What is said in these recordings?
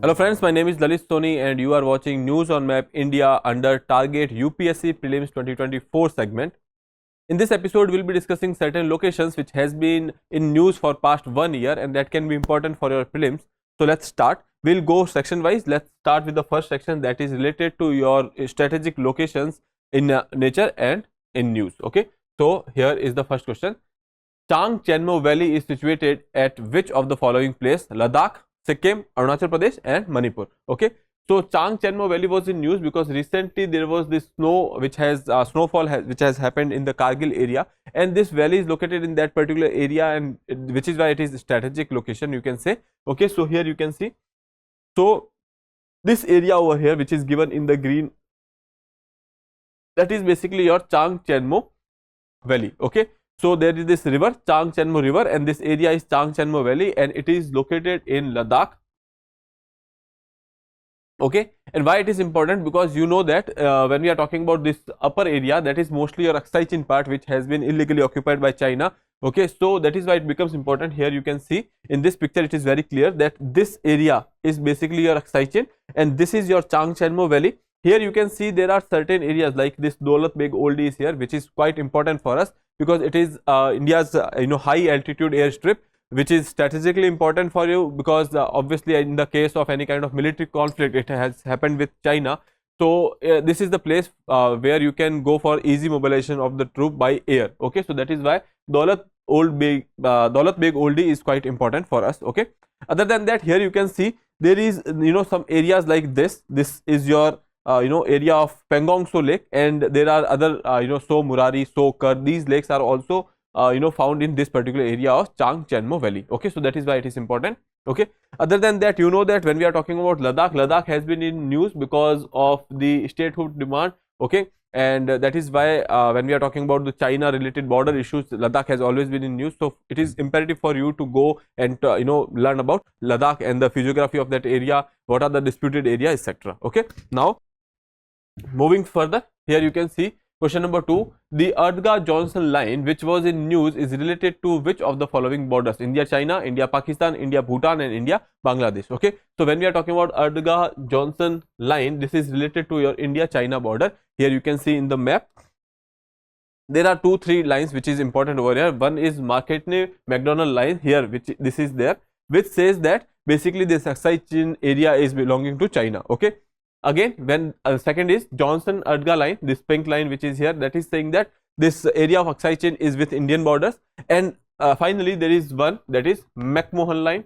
Hello friends, my name is Lalit Soni and you are watching News on Map India under Target UPSC Prelims 2024 segment. In this episode, we'll be discussing certain locations which has been in news for past 1 year and that can be important for your prelims. So let's start. We'll go section wise. Let's start with the first section that is related to your strategic locations in nature and in news. Okay. So here is the first question. Changchenmo Valley is situated at which of the following place? Ladakh, Sikkim, Arunachal Pradesh and Manipur. Okay. So Changchenmo Valley was in news because recently there was this snow which has snowfall which has happened in the Kargil area, and this valley is located in that particular area, and which is why it is a strategic location, you can say. Okay, so here you can see, so this area over here which is given in the green, that is basically your Changchenmo Valley. Okay, so there is this river, Changchenmo river, and this area is Changchenmo Valley and it is located in Ladakh. Okay, and why it is important? Because you know that when we are talking about this upper area, that is mostly your Aksai Chin part which has been illegally occupied by China. Okay, so that is why it becomes important. Here you can see in this picture it is very clear that this area is basically your Aksai Chin and this is your Changchenmo Valley. Here you can see there are certain areas like this Daulat Beg Oldie is here, which is quite important for us because it is India's high altitude airstrip, which is strategically important for you because obviously in the case of any kind of military conflict, it has happened with China. So this is the place where you can go for easy mobilization of the troop by air. Okay, so that is why Daulat Beg Oldie is quite important for us. Okay, other than that, here you can see there is some areas like this. This is your area of Pangong So Lake, and there are other So Murari, So Kar. These lakes are also found in this particular area of Changchenmo Valley. Okay, so that is why it is important. Okay, other than that, you know that when we are talking about Ladakh, Ladakh has been in news because of the statehood demand. Okay, and that is why when we are talking about the China related border issues, Ladakh has always been in news. So it is imperative for you to go and learn about Ladakh and the physiography of that area, what are the disputed areas, etc. Okay, now moving further, here you can see question number 2. The Erdga-Johnson line which was in news is related to which of the following borders? India-China, India-Pakistan, India-Bhutan and India-Bangladesh. Okay, so when we are talking about Erdga-Johnson line, this is related to your India-China border. Here you can see in the map, there are 2-3 lines which is important over here. One is Marketney-McDonald line here, which this is there, which says that basically this Aksai Chin area is belonging to China. Okay, again, when second is Johnson Erdga line, this pink line which is here, that is saying that this area of Aksai Chin is with Indian borders. And finally there is one, that is McMahon line,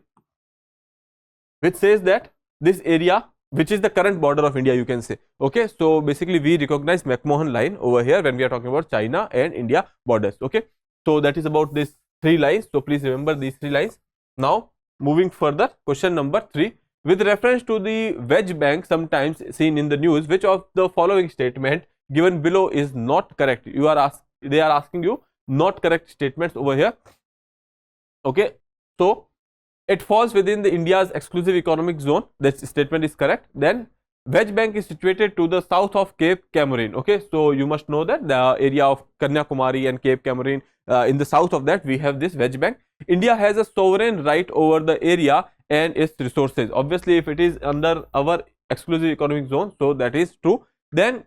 which says that this area which is the current border of India, you can say. Okay, so basically we recognize McMahon line over here when we are talking about China and India borders. Okay, so that is about these 3 lines, so please remember these 3 lines. Now moving further, question number 3. With reference to the Wedge bank sometimes seen in the news, which of the following statement given below is not correct? They are asking you not correct statements over here. Okay, so it falls within the India's exclusive economic zone. That statement is correct. Then Wedge bank is situated to the south of Cape Comorin. Okay, so you must know that the area of Kanyakumari and Cape Comorin, in the south of that we have this Wedge bank. India has a sovereign right over the area and its resources. Obviously if it is under our exclusive economic zone, so that is true. Then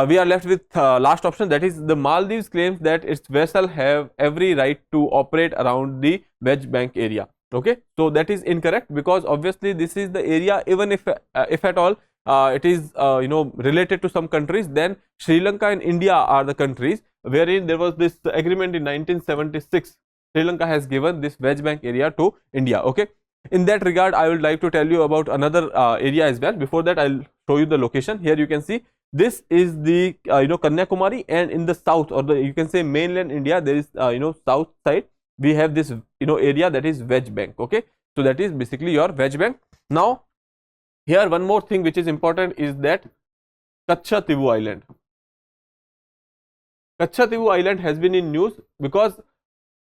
we are left with last option, that is the Maldives claims that its vessel have every right to operate around the Wedge bank area. Okay, so that is incorrect because obviously this is the area, even if at all it is related to some countries, then Sri Lanka and India are the countries wherein there was this agreement in 1976. Sri Lanka has given this Wedge bank area to India. Okay, in that regard I would like to tell you about another area as well. Before that I'll show you the location. Here you can see this is the Kanyakumari, and in the south, or you can say mainland India, there is south side we have this area that is Wedge bank. Okay, so that is basically your Wedge bank. Now here one more thing which is important is that Kachchhatheevu Island. Kachchhatheevu Island has been in news because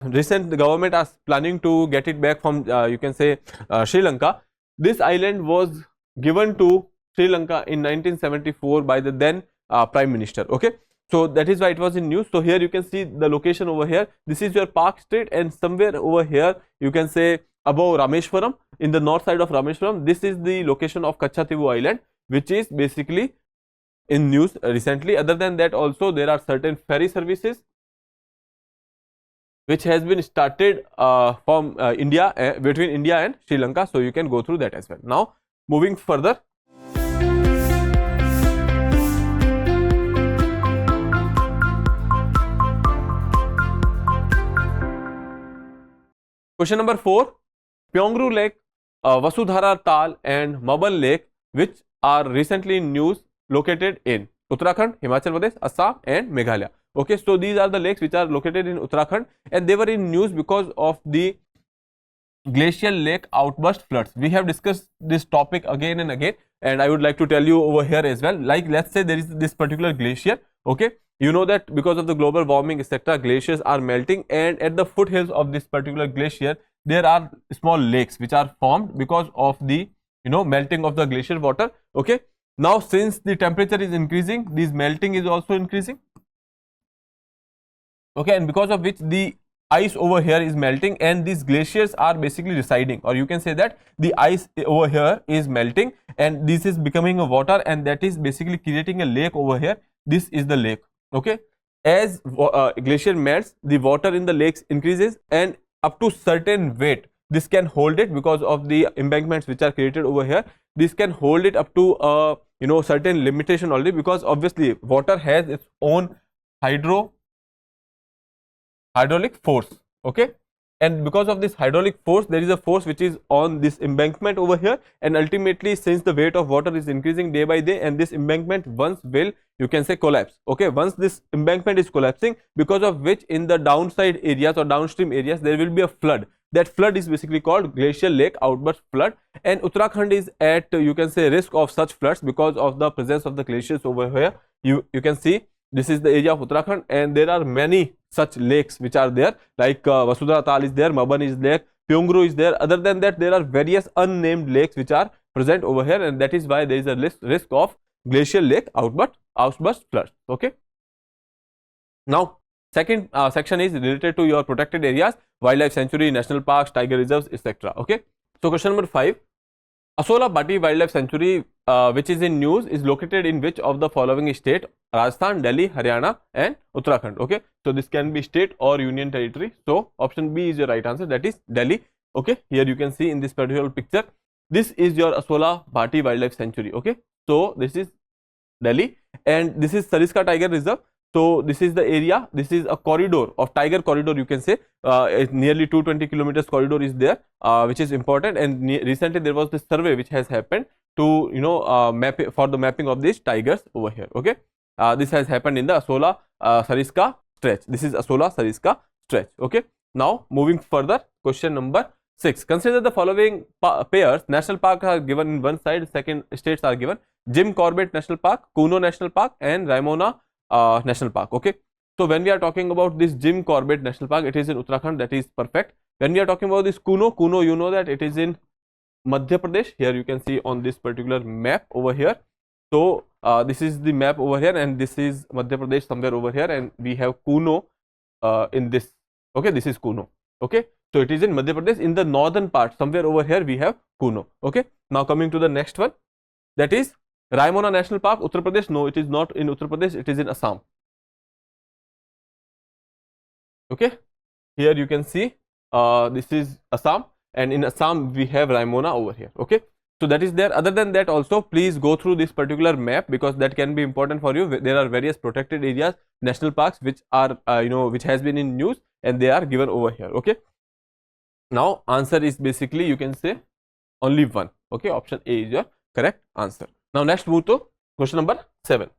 recent the government is planning to get it back from you can say Sri Lanka. This island was given to Sri Lanka in 1974 by the then Prime Minister. Okay, So that is why it was in news. So here you can see the location over here. This is your Park Street, and somewhere over here you can say above Rameshwaram, in the north side of Rameshwaram. This is the location of Kachchhatheevu Island, which is basically in news recently. Other than that, also there are certain ferry services which has been started from India, between India and Sri Lanka. So you can go through that as well. Now moving further. Question number 4. Pyongru Lake, Vasudhara Tal and Mabal Lake, which are recently in news, located in Uttarakhand, Himachal Pradesh, Assam and Meghalaya. Okay, so these are the lakes which are located in Uttarakhand, and they were in news because of the glacial lake outburst floods. We have discussed this topic again and again, and I would like to tell you over here as well. Like, let's say there is this particular glacier. Okay, you know that because of the global warming, etc., glaciers are melting, and at the foothills of this particular glacier there are small lakes which are formed because of the melting of the glacier water. Okay, now since the temperature is increasing, this melting is also increasing. Okay, and because of which the ice over here is melting, and these glaciers are basically residing, or you can say that the ice over here is melting and this is becoming a water, and that is basically creating a lake over here. This is the lake. Okay, as glacier melts, the water in the lakes increases, and up to certain weight this can hold it because of the embankments which are created over here. This can hold it up to certain limitation only, because obviously water has its own hydraulic force. Okay, and because of this hydraulic force, there is a force which is on this embankment over here, and ultimately since the weight of water is increasing day by day, and this embankment once will, you can say, collapse. Okay, once this embankment is collapsing, because of which in the downside areas or downstream areas there will be a flood. That flood is basically called glacial lake outburst flood, and Uttarakhand is at, you can say, risk of such floods because of the presence of the glaciers over here. You can see this is the area of Uttarakhand, and there are many such lakes which are there, like Vasudhara Tal is there, Maban is there, Pyongru is there. Other than that, there are various unnamed lakes which are present over here, and that is why there is a risk of glacial lake outburst floods. Okay, now second section is related to your protected areas, wildlife sanctuary, national parks, tiger reserves, etc. Okay, so question number 5. Asola Bhatti Wildlife Sanctuary, which is in news, is located in which of the following state? Rajasthan, Delhi, Haryana and Uttarakhand. Okay, so this can be state or union territory. So option B is your right answer, that is Delhi. Okay, here you can see in this particular picture, this is your Asola Bhatti Wildlife Sanctuary. Okay, so this is Delhi, and this is Sariska Tiger Reserve. So this is the area, this is a corridor of tiger corridor, you can say, nearly 220 kilometers corridor is there, which is important, and recently there was this survey which has happened to map for the mapping of these tigers over here. Okay, this has happened in the Asola Sariska stretch. This is Asola Sariska stretch. Okay, now moving further, question number 6. Consider the following pairs. National park are given in one side, second states are given: Jim Corbett National Park, Kuno National Park and Raimona National Park. Okay, so when we are talking about this Jim Corbett National Park, it is in Uttarakhand, that is perfect. When we are talking about this Kuno, you know that it is in Madhya Pradesh. Here you can see on this particular map over here. So this is the map over here, and this is Madhya Pradesh somewhere over here, and we have Kuno in this. Okay, this is Kuno. Okay, so it is in Madhya Pradesh, in the northern part somewhere over here we have Kuno. Okay, now coming to the next one, that is Raimona National Park, Uttar Pradesh. No, it is not in Uttar Pradesh, it is in Assam. Okay, here you can see this is Assam, and in Assam we have Raimona over here. Okay, so that is there. Other than that, also please go through this particular map, because that can be important for you. There are various protected areas, national parks, which are which has been in news, and they are given over here. Okay, now answer is basically, you can say, only one. Okay, option A is your correct answer. Now next move to question number 7.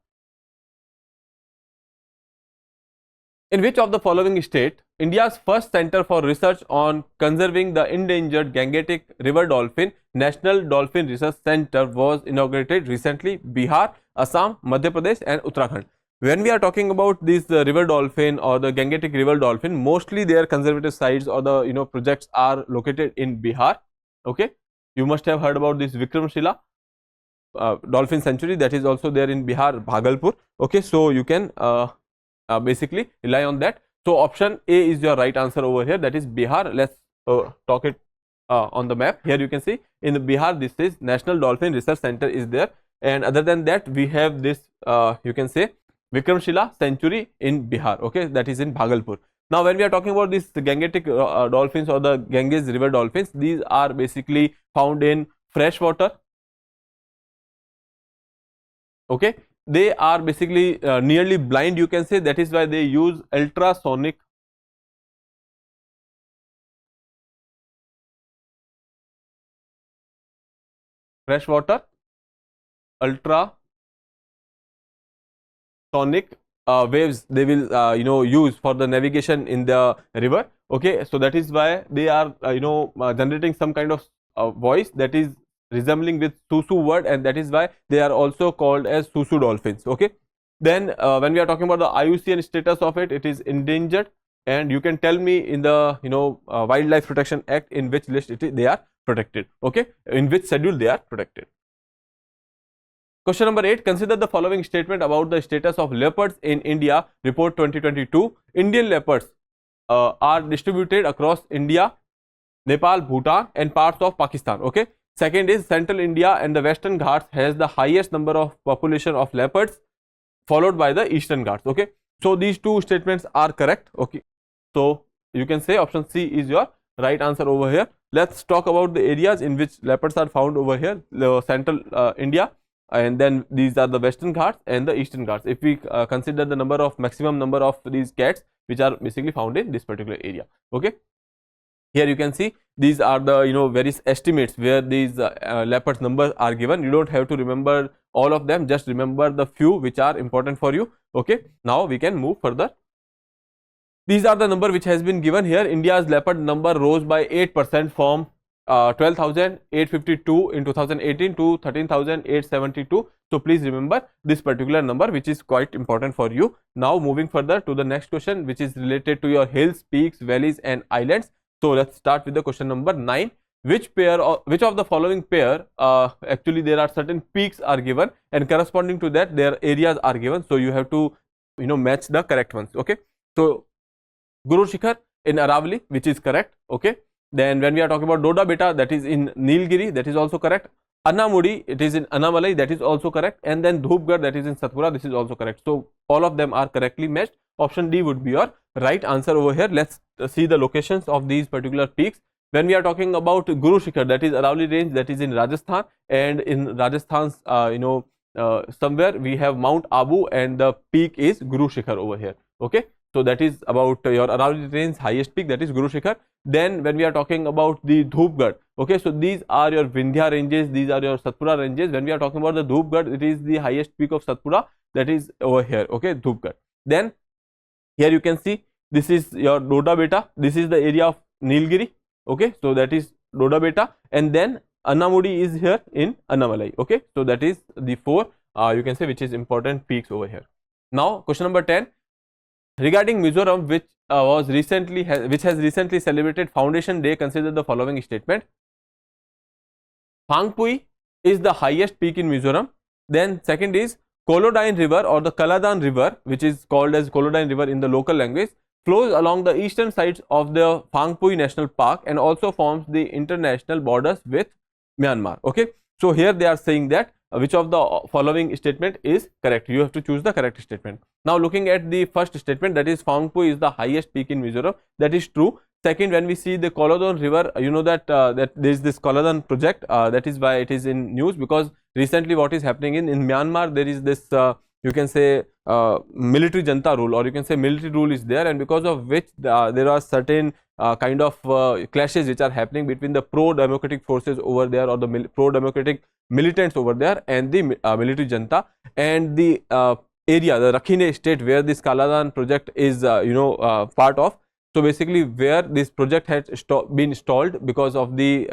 In which of the following state India's first center for research on conserving the endangered Gangetic river dolphin, National Dolphin Research Center, was inaugurated recently? Bihar, Assam, Madhya Pradesh and Uttarakhand. When we are talking about this river dolphin or the Gangetic river dolphin, mostly their conservative sites or the projects are located in Bihar. Okay, you must have heard about this Vikramshila dolphin sanctuary, that is also there in Bihar, Bhagalpur. Okay, so you can basically rely on that. So option A is your right answer over here, that is Bihar. Let's talk it on the map. Here you can see in Bihar, this is National Dolphin Research Center is there, and other than that we have this you can say Vikramshila Sanctuary in Bihar, okay, that is in Bhagalpur. Now when we are talking about these Gangetic dolphins or the Ganges river dolphins, these are basically found in fresh water, okay. They are basically nearly blind, you can say, that is why they use ultrasonic freshwater ultrasonic waves they will use for the navigation in the river, okay. So that is why they are generating some kind of voice that is resembling with susu word, and that is why they are also called as susu dolphins, okay. Then when we are talking about the IUCN status of it, it is endangered, and you can tell me in the Wildlife Protection Act in which list they are protected, okay, in which schedule they are protected. Question number 8, consider the following statement about the status of leopards in India, report 2022. Indian leopards are distributed across India, Nepal, Bhutan and parts of Pakistan, okay. Second is central India and the western Ghats has the highest number of population of leopards, followed by the eastern Ghats, okay. So these two statements are correct, okay. So you can say option C is your right answer over here. Let's talk about the areas in which leopards are found over here, the central India, and then these are the western Ghats and the eastern Ghats. If we consider the maximum number of these cats which are basically found in this particular area, okay. Here you can see these are the various estimates where these leopards numbers are given. You don't have to remember all of them, just remember the few which are important for you, okay. Now we can move further. These are the number which has been given here. India's leopard number rose by 8% from 12,852 in 2018 to 13,872. So please remember this particular number, which is quite important for you. Now moving further to the next question, which is related to your hills, peaks, valleys and islands. So let's start with the question number 9. Which of the following pair, actually there are certain peaks are given and corresponding to that their areas are given. So you have to match the correct ones, okay. So Guru Shikhar in Aravalli, which is correct, okay. Then when we are talking about Doda Beta, that is in Nilgiri, that is also correct. Annamudi, it is in Annamalai, that is also correct. And then Dhupgarh, that is in Satpura, this is also correct. So all of them are correctly matched. Option D would be your right answer over here. Let's see the locations of these particular peaks. When we are talking about Guru Shikhar, that is Aravalli range, that is in Rajasthan, and in Rajasthan's somewhere we have Mount Abu and the peak is Guru Shikhar over here, okay. So that is about your Aravalli range highest peak, that is Guru Shikhar. Then when we are talking about the Dhupgarh, okay, so these are your Vindhya ranges, these are your Satpura ranges. When we are talking about the Dhupgarh, it is the highest peak of Satpura, that is over here, okay, Dhupgarh. Then here you can see this is your Doda Beta, this is the area of Nilgiri, okay, so that is Doda Beta, and then Annamudi is here in Annamalai, okay. So that is the 4 you can say which is important peaks over here. Now question number 10, regarding Mizoram, which has recently celebrated Foundation Day, consider the following statement. Phangpui is the highest peak in Mizoram. Then second is Kolodine River or the Kaladan River, which is called as Kolodine River in the local language, flows along the eastern sides of the Phangpui National Park and also forms the international borders with Myanmar, okay. So here they are saying that which of the following statement is correct. You have to choose the correct statement. Now looking at the first statement, that is Phangpui is the highest peak in Mizoram, that is true. Second, when we see the Kolodon River, you know that that there is this Kolodon project, that is why it is in news, because recently what is happening in Myanmar, there is this you can say military junta rule, or you can say military rule is there, and because of which there are certain kind of clashes which are happening between the pro-democratic forces over there, or the pro-democratic militants over there, and the military junta, and the area, the Rakhine state where this Kaladan project is part of. So basically where this project has been stalled because of the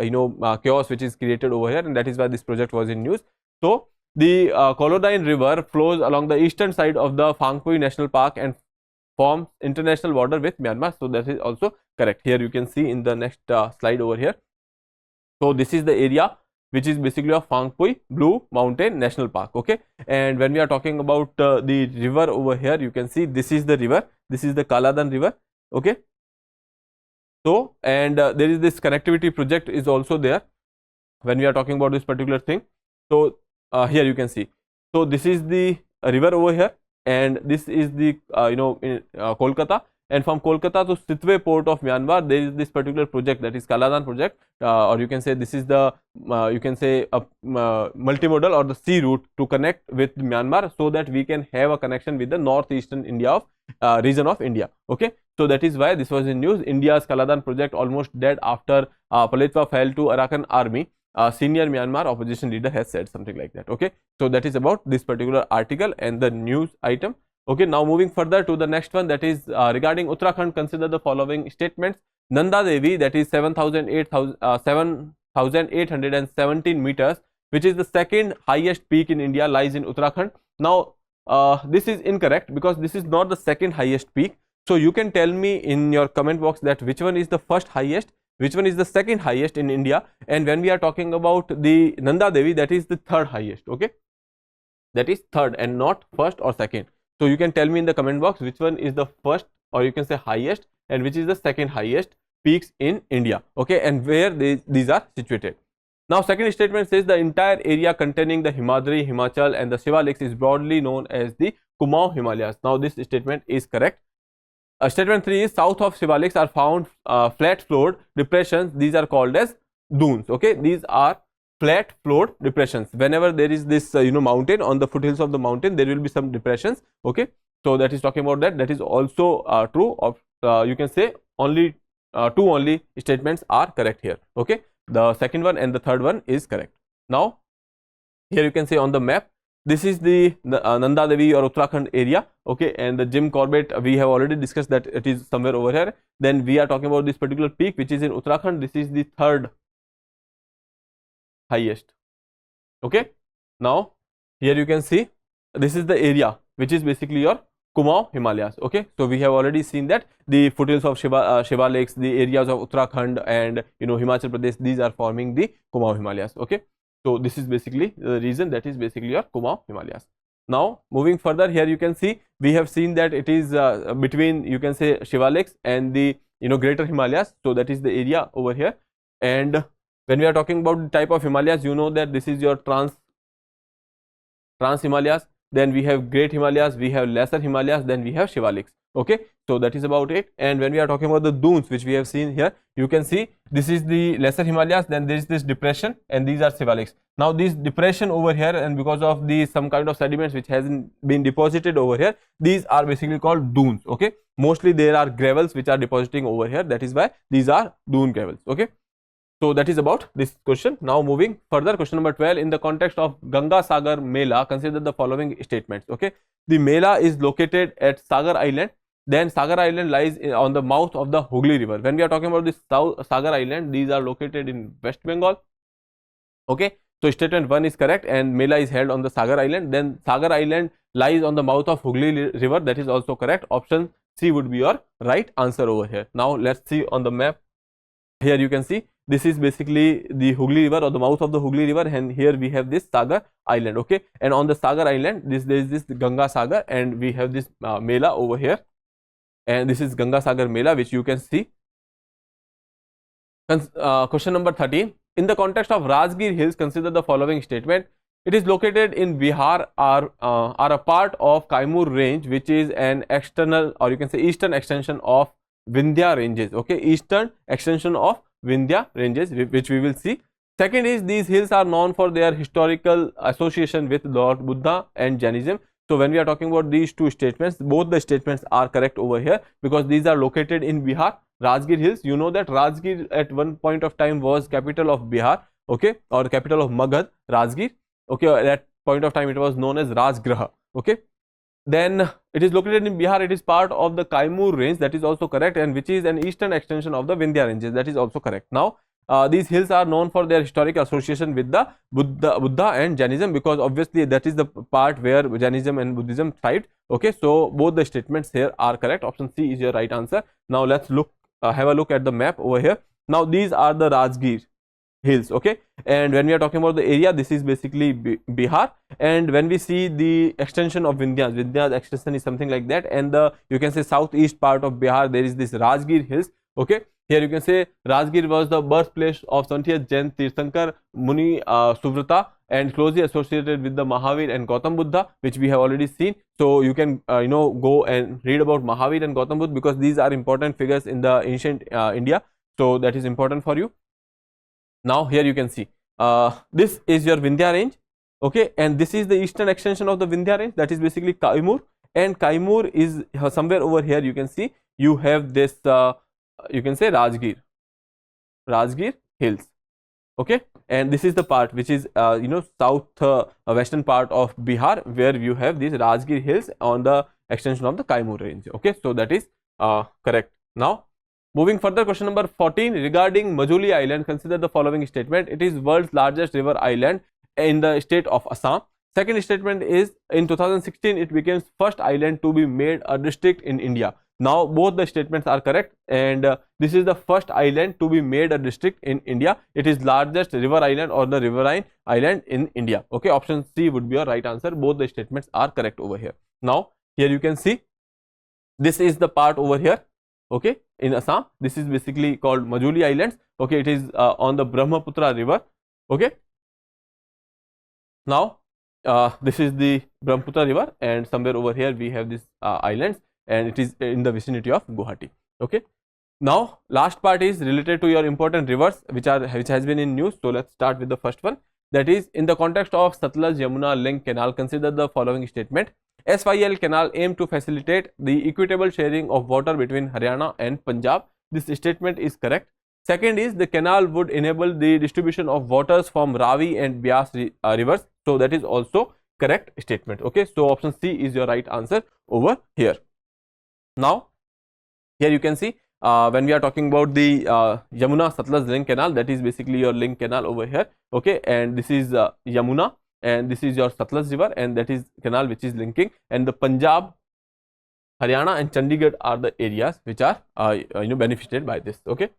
chaos which is created over here, and that is why this project was in news. So the Kolodine River flows along the eastern side of the Phangpui National Park and forms international border with Myanmar. So that is also correct. Here you can see in the next slide over here. So this is the area which is basically of Phangpui Blue Mountain National Park, okay. And when we are talking about the river over here, you can see this is the river, this is the Kaladan River, okay. So, and there is this connectivity project is also there when we are talking about this particular thing. So, here you can see. So, this is the river over here, and this is the in Kolkata, and from Kolkata to Sitwe port of Myanmar, there is this particular project, that is Kaladan project, or you can say this is the you can say a multimodal or the sea route to connect with Myanmar, so that we can have a connection with the northeastern India of region of India. Okay, so that is why this was in news. India's Kaladan project almost dead after Palitwa fell to Arakan army. Senior Myanmar opposition leader has said something like that. Okay, so that is about this particular article and the news item. Okay, now moving further to the next one, that is regarding Uttarakhand. Consider the following statements. Nanda Devi, that is 7,817 meters, which is the second highest peak in India, lies in Uttarakhand. Now, this is incorrect because this is not the second highest peak. So you can tell me in your comment box that which one is the first highest, which one is the second highest in India, and when we are talking about the Nanda Devi, that is the third highest. Okay, that is third and not first or second. So you can tell me in the comment box which one is the first, or you can say highest, and which is the second highest peaks in India. Okay, and where these are situated. Now, second statement says the entire area containing the Himadri, Himachal and the Shivaliks is broadly known as the Kumaon Himalayas. Now, this statement is correct. Statement 3 is south of Shivaliks are found flat floored depressions. These are called as dunes. Okay, these are flat floored depressions. Whenever there is this mountain, on the foothills of the mountain, there will be some depressions. Okay, so that is talking about that. That is also true of you can say only two only statements are correct here. Okay, the second one and the third one is correct. Now, here you can say on the map, this is the Nanda Devi or Uttarakhand area. Okay, and the Jim Corbett, we have already discussed that it is somewhere over here. Then we are talking about this particular peak, which is in Uttarakhand. This is the third highest. Okay, now here you can see this is the area which is basically your Kumaon Himalayas. Okay, so we have already seen that the foothills of Shiva Lakes, the areas of Uttarakhand and Himachal Pradesh, these are forming the Kumaon Himalayas. Okay, so this is basically the reason, that is basically your Kumaon Himalayas. Now, moving further, here you can see we have seen that it is between, you can say, Shiva Lakes and the greater Himalayas. So that is the area over here. And when we are talking about the type of Himalayas, you know that this is your trans Himalayas, then we have great Himalayas, we have lesser Himalayas, then we have Shivaliks. Okay, so that is about it. And when we are talking about the dunes, which we have seen here, you can see this is the lesser Himalayas, then there is this depression, and these are Shivaliks. Now, this depression over here, and because of the some kind of sediments which hasn't been deposited over here, these are basically called dunes. Okay, mostly there are gravels which are depositing over here, that is why these are dune gravels. Okay, so that is about this question. Now, moving further, question number 12, in the context of Ganga Sagar Mela, consider the following statements. Okay, the Mela is located at Sagar Island. Then Sagar Island lies on the mouth of the Hooghly River. When we are talking about this Sagar Island, these are located in West Bengal. Okay, so statement 1 is correct, and Mela is held on the Sagar Island. Then Sagar Island lies on the mouth of Hooghly River. That is also correct. Option C would be your right answer over here. Now, let's see on the map. Here you can see this is basically the Hooghly River or the mouth of the Hooghly River, and here we have this Sagar Island. Okay, and on the Sagar Island, there is this Ganga Sagar, and we have this Mela over here. And this is Ganga Sagar Mela, which you can see. Question number 13. In the context of Rajgir Hills, consider the following statement. It is located in Bihar, are a part of Kaimur range, which is an external, or you can say eastern extension of Vindhya ranges. Okay, eastern extension of Vindhya ranges, which we will see. Second is, these hills are known for their historical association with Lord Buddha and Jainism. So when we are talking about these two statements, both the statements are correct over here, because these are located in Bihar. Rajgir Hills, you know that Rajgir at one point of time was capital of Bihar, okay, or capital of Magad, Rajgir. Okay, at that point of time it was known as Rajgraha. Okay, then it is located in Bihar. It is part of the Kaimur range, that is also correct, and which is an eastern extension of the Vindhya ranges, that is also correct. Now, these hills are known for their historical association with the Buddha and Jainism, because obviously that is the part where Jainism and Buddhism thrived. Okay, so both the statements here are correct. Option C is your right answer. Now let's look, have a look at the map over here. Now these are the Rajgir hills. Okay, and when we are talking about the area, this is basically Bihar, and when we see the extension of Vindhya's extension is something like that, and the, you can say, southeast part of Bihar, there is this Rajgir hills. Okay, Here you can say Rajgir was the birthplace of 20th Jain Tirthankar Muni Suvrata and closely associated with the Mahavir and Gautam Buddha, which we have already seen. So you can go and read about Mahavir and Gautam Buddha because these are important figures in the ancient India. So that is important for you. Now here you can see this is your Vindhya range, okay, and this is the eastern extension of the Vindhya range, that is basically Kaimur, and Kaimur is somewhere over here. You can see you have this you can say Rajgir hills, okay, and this is the part which is south western part of Bihar, where you have these Rajgir hills on the extension of the Kaimur range, okay. So that is correct. Now moving further, question number 14, regarding Majuli Island, consider the following statement. It is world's largest river island in the state of Assam. Second statement is, in 2016 it became first island to be made a district in India. Now both the statements are correct, and this is the first island to be made a district in India. It is largest river island or the riverine island in India, okay. Option C would be your right answer. Both the statements are correct over here. Now here you can see this is the part over here, okay, in Assam. This is basically called Majuli Islands, okay. It is on the Brahmaputra river, okay. Now this is the Brahmaputra river, and somewhere over here we have this islands, and it is in the vicinity of Guwahati, okay. Now last part is related to your important rivers which has been in news. So let's start with the first one, that is, in the context of Satluj Yamuna link canal, consider the following statement. SYL canal aim to facilitate the equitable sharing of water between Haryana and Punjab. This statement is correct. Second is, the canal would enable the distribution of waters from Ravi and Beas rivers. So that is also correct statement, okay. So option C is your right answer over here. Now here you can see when we are talking about the Yamuna Satluj link canal, that is basically your link canal over here, okay, and this is Yamuna, and this is your Satluj river, and that is canal which is linking, and the Punjab, Haryana and Chandigarh are the areas which are benefited by this, okay.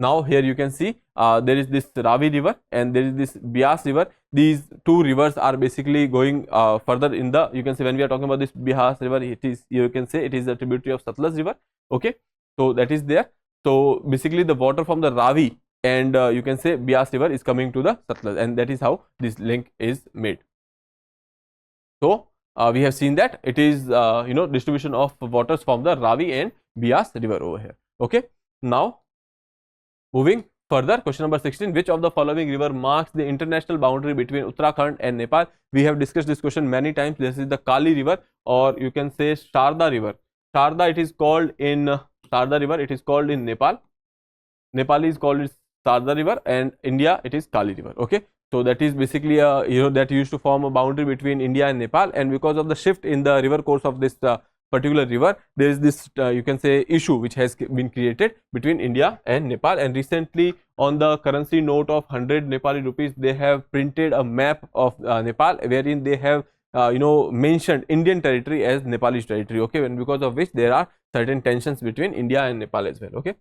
Now here you can see there is this Ravi river and there is this Beas river. These two rivers are basically going further in the, you can say, when we are talking about this Beas river, it is, you can say, it is a tributary of Satluj river, okay. So that is there. So basically the water from the Ravi and you can say Beas river is coming to the Satluj, and that is how this link is made. So we have seen that it is distribution of waters from the Ravi and Beas river over here, okay. Now moving further, question number 16, which of the following river marks the international boundary between Uttarakhand and Nepal? We have discussed this question many times. This is the Kali river, or you can say Sharda river. Sharda, it is called in Sharda river, it is called in Nepal. Nepalese called it Sharda river, and India it is Kali river, okay. So that is basically that used to form a boundary between India and Nepal, and because of the shift in the river course of this particular river, there is this you can say issue which has been created between India and Nepal. And recently on the currency note of 100 Nepali rupees, they have printed a map of Nepal, wherein they have mentioned Indian territory as Nepalese territory, okay, and because of which there are certain tensions between India and Nepal as well, okay.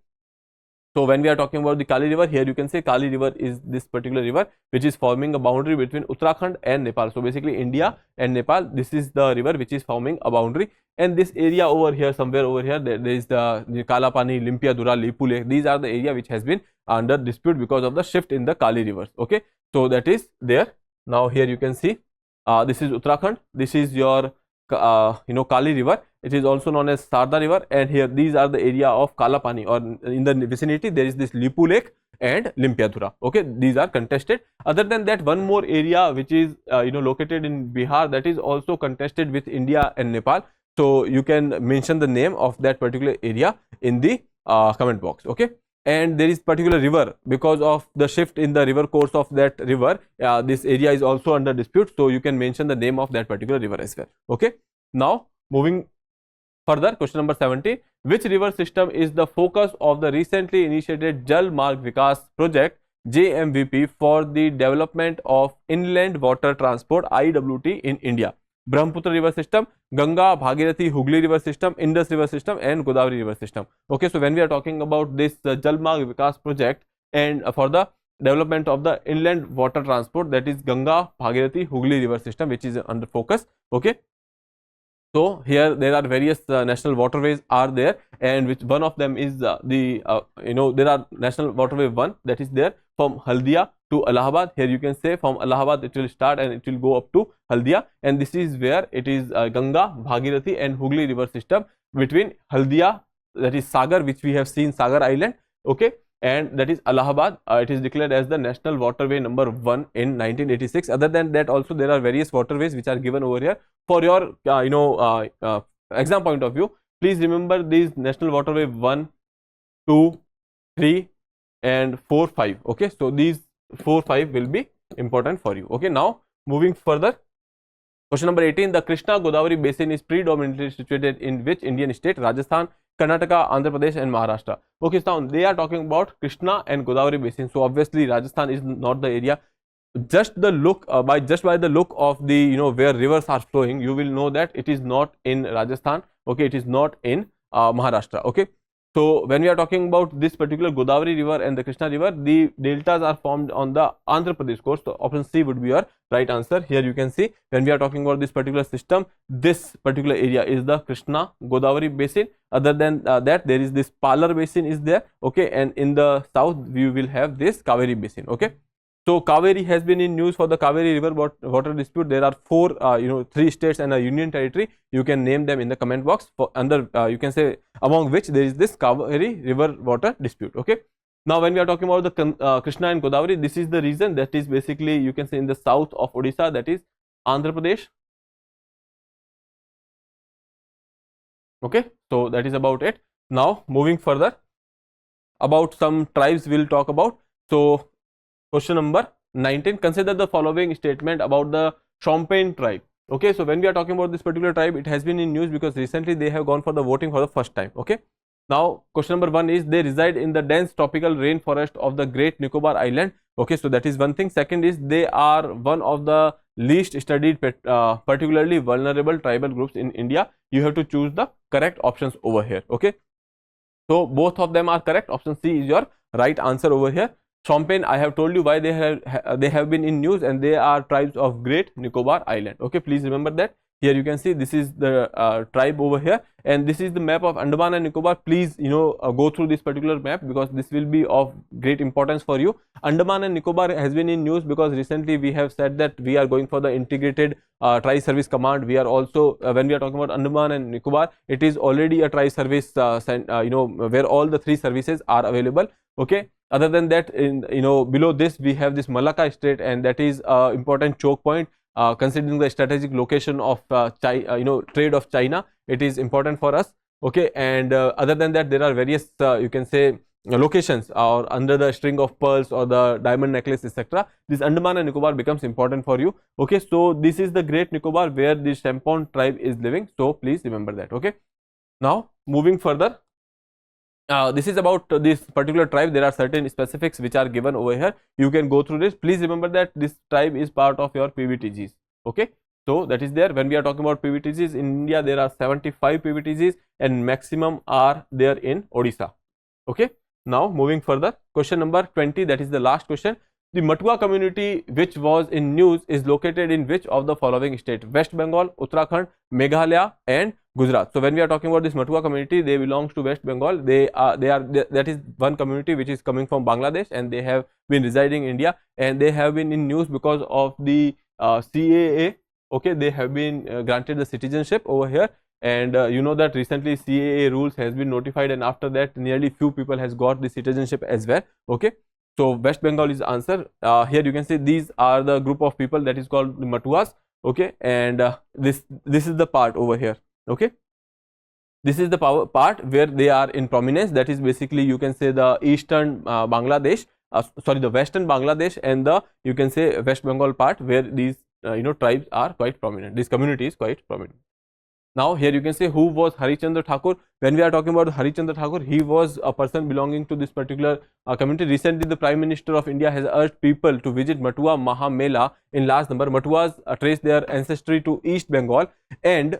So when we are talking about the Kali river, here you can say Kali river is this particular river which is forming a boundary between Uttarakhand and Nepal. So basically India and Nepal, this is the river which is forming a boundary, and this area over here, somewhere over here, there is the Kalapani, Limpiadura, Lipule. These are the area which has been under dispute because of the shift in the Kali rivers, okay. So that is there. Now here you can see this is Uttarakhand, this is your Kali river. It is also known as Sharda river, and here these are the area of Kalapani, or in the vicinity there is this Lipu lake and Limpiadura, okay. These are contested. Other than that, one more area which is located in Bihar, that is also contested with India and Nepal. So you can mention the name of that particular area in the comment box, okay. And there is particular river, because of the shift in the river course of that river, this area is also under dispute. So you can mention the name of that particular river as well, okay. Now moving further, question number 70, which river system is the focus of the recently initiated Jal Marg Vikas project JMVP for the development of inland water transport IWT in India? Brahmaputra river system, Ganga, Bhagirathi, Hooghly river system, Indus river system and Godavari river system, okay. So when we are talking about this Jal Marg Vikas project and for the development of the inland water transport, that is Ganga, Bhagirathi, Hooghly river system which is under focus, okay. So here there are various national waterways are there, and which one of them is there are national waterway 1 that is there from Haldia to Allahabad. Here you can say from Allahabad it will start and it will go up to Haldia, and this is where it is Ganga, Bhagirathi and Hooghly river system between Haldia, that is Sagar, which we have seen Sagar Island, okay, and that is Allahabad. It is declared as the national waterway number 1 in 1986. Other than that also there are various waterways which are given over here for your exam point of view. Please remember these national waterway 1, 2, 3 and 4, 5. Okay, so these 4, 5 will be important for you. Okay, now moving further, question number 18. The Krishna Godavari basin is predominantly situated in which Indian state? Rajasthan, Karnataka, Andhra Pradesh and Maharashtra. Okay, so now they are talking about Krishna and Godavari basin. So obviously Rajasthan is not the area. Just the look by the look of the where rivers are flowing, you will know that it is not in Rajasthan. Okay, it is not in Maharashtra. Okay, so when we are talking about this particular Godavari river and the Krishna river, the deltas are formed on the Andhra Pradesh coast. So option C would be your right answer. Here you can see when we are talking about this particular system, this particular area is the Krishna Godavari basin. Other than that, there is this Palar basin is there. Okay, and in the south we will have this Kaveri basin. Okay. So Kaveri has been in news for the Kaveri river water dispute. There are 4, 3 states and a union territory. You can name them in the comment box. For under you can say among which there is this Kaveri river water dispute. Okay. Now when we are talking about the Krishna and Godavari, this is the region that is basically you can say in the south of Odisha, that is Andhra Pradesh. Okay. So that is about it. Now moving further, about some tribes we will talk about. So question number 19. Consider the following statement about the Champagne tribe. Okay, so when we are talking about this particular tribe, it has been in news because recently they have gone for the voting for the first time. Okay, now question number 1 is they reside in the dense tropical rainforest of the Great Nicobar Island. Okay, so that is one thing. Second is they are one of the least studied particularly vulnerable tribal groups in India. You have to choose the correct options over here. Okay, so both of them are correct. Option C is your right answer over here. Champagne, I have told you why they have been in news, and they are tribes of Great Nicobar Island. Okay, please remember that. Here you can see this is the tribe over here, and this is the map of Andaman and Nicobar. Please go through this particular map because this will be of great importance for you. Andaman and Nicobar has been in news because recently we have said that we are going for the integrated tri-service command. We are also when we are talking about Andaman and Nicobar, it is already a tri-service where all the 3 services are available. Okay. Other than that, in below this we have this Malacca Strait, and that is important choke point considering the strategic location of trade of China. It is important for us. Okay, and other than that there are various you can say locations or under the string of pearls or the diamond necklace, etc. This Andaman and Nicobar becomes important for you. Okay, so this is the Great Nicobar where the Champagne tribe is living. So please remember that. Okay, now moving further. This is about this particular tribe. There are certain specifics which are given over here. You can go through this. Please remember that this tribe is part of your PVTGs. Okay, so that is there. When we are talking about PVTGs in India, there are 75 PVTGs and maximum are there in Odisha. Okay, now moving further, question number 20, that is the last question. The Matua community which was in news is located in which of the following state? West Bengal, Uttarakhand, Meghalaya and Gujarat. So when we are talking about this Matua community, they belongs to West Bengal. That is one community which is coming from Bangladesh, and they have been residing in India, and they have been in news because of the CAA. Okay, they have been granted the citizenship over here, and you know that recently CAA rules has been notified, and after that nearly few people has got the citizenship as well. Okay, so West Bengal is the answer. Here you can see these are the group of people that is called the Matuas. Okay, and this is the part over here. Okay, this is the part where they are in prominence. That is basically you can say the eastern Bangladesh, the western Bangladesh, and the you can say West Bengal part where these tribes are quite prominent. This community is quite prominent. Now here you can say who was Harichandra Thakur. When we are talking about Harichandra Thakur, he was a person belonging to this particular community. Recently the Prime Minister of India has urged people to visit Matua Mahamela in large number. Matuas trace their ancestry to East Bengal, and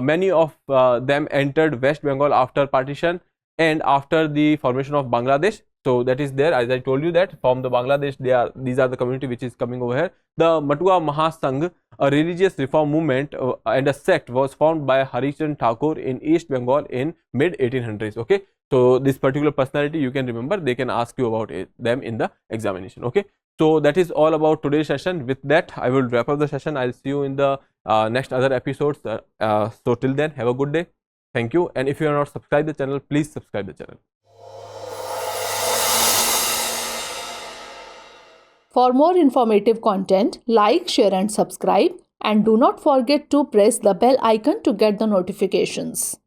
many of them entered West Bengal after partition and after the formation of Bangladesh. So that is there. As I told you that from the Bangladesh, these are the community which is coming over here. The Matua Mahasangh, a religious reform movement and a sect, was formed by Harichandra Thakur in East Bengal in mid 1800s. Okay, so this particular personality you can remember, they can ask you about them in the examination. Okay, so that is all about today's session. With that, I will wrap up the session. I'll see you in the next other episodes. So till then, have a good day. Thank you. And if you are not subscribed the channel, please subscribe the channel. For more informative content, like, share and subscribe, and do not forget to press the bell icon to get the notifications.